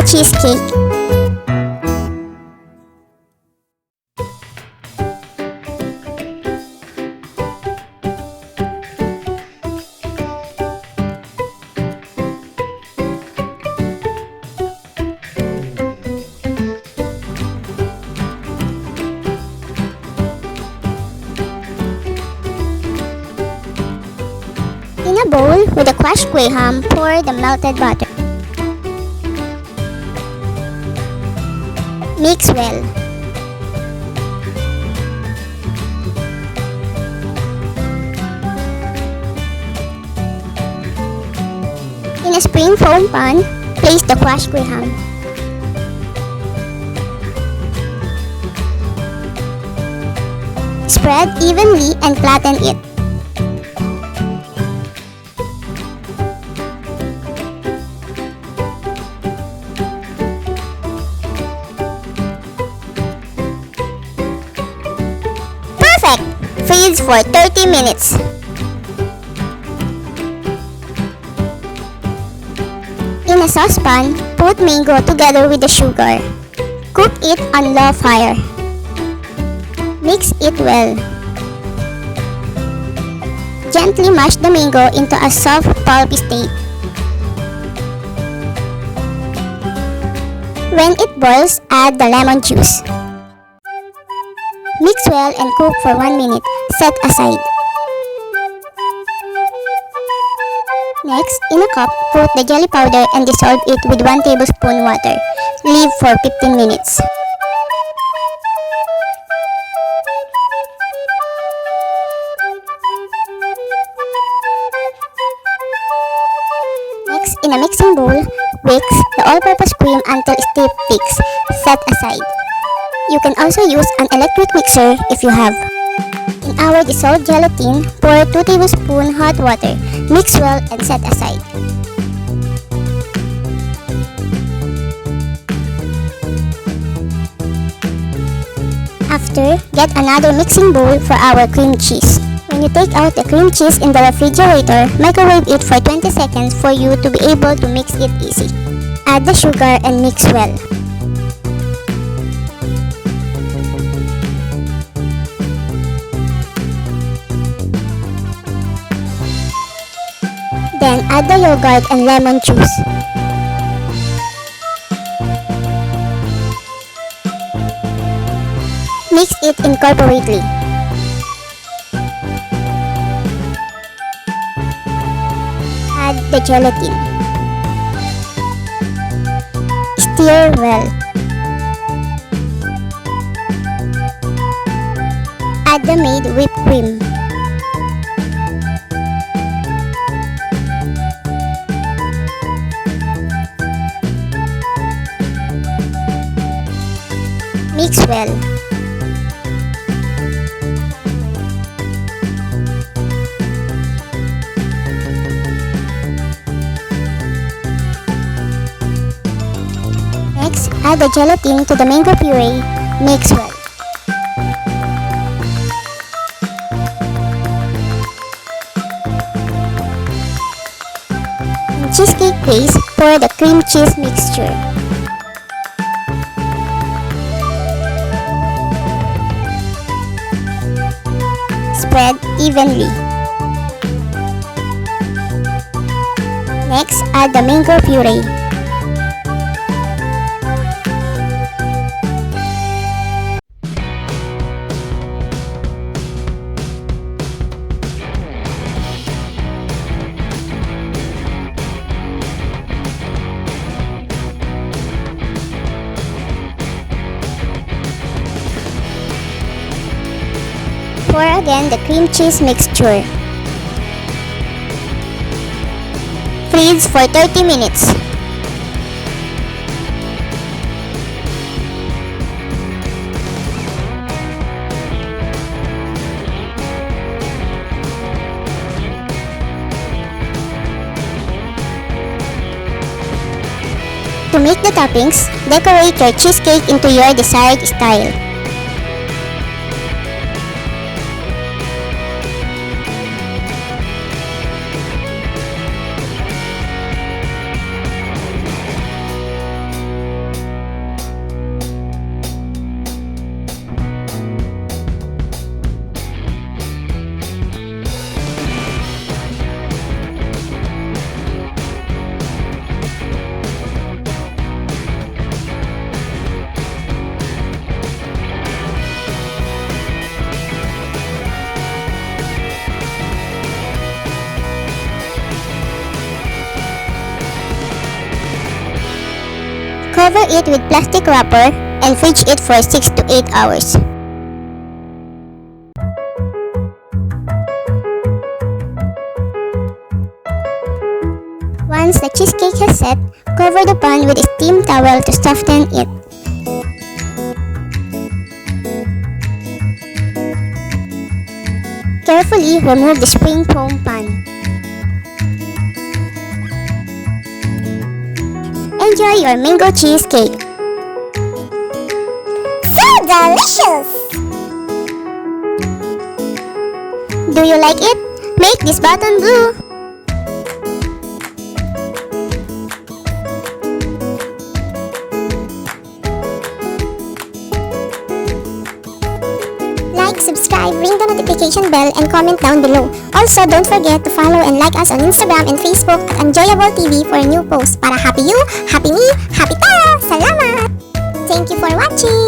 Cheesecake. In a bowl with a crushed graham, pour the melted butter. Mix well. In a spring foam pan, place the crushed graham. Spread evenly and flatten it. Perfect! Freeze for 30 minutes. In a saucepan, put mango together with the sugar. Cook it on low fire. Mix it well. Gently mash the mango into a soft pulpy state. When it boils, add the lemon juice. Mix well and cook for 1 minute. Set aside. Next, in a cup, put the jelly powder and dissolve it with 1 tablespoon water. Leave for 15 minutes. Next, in a mixing bowl, whisk the all-purpose cream until stiff peaks. Set aside. You can also use an electric mixer if you have. In our dissolved gelatin, pour 2 tablespoons hot water. Mix well and set aside. After, get another mixing bowl for our cream cheese. When you take out the cream cheese in the refrigerator, microwave it for 20 seconds for you to be able to mix it easy. Add the sugar and mix well. Then add the yogurt and lemon juice. Mix it incorporately. Add the gelatin. Stir well. Add the made whipped cream. Mix well. Next, add the gelatin to the mango puree. Mix well. In cheesecake base, pour the cream cheese mixture. Spread evenly. Next, add the mango puree. Pour again the cream cheese mixture. Freeze for 30 minutes. To make the toppings, decorate your cheesecake into your desired style. Cover it with plastic wrapper and fridge it for 6 to 8 hours. Once the cheesecake has set, cover the pan with a steam towel to soften it. Carefully remove the spring foam pan. Enjoy your mango cheesecake! So delicious! Do you like it? Make this button blue! Like, subscribe, ring the notification bell, and comment down below. Also, don't forget to follow and like us on Instagram and Facebook at AnnJoyable TV for new posts. Para happy you, happy me, happy tayo! Salamat! Thank you for watching!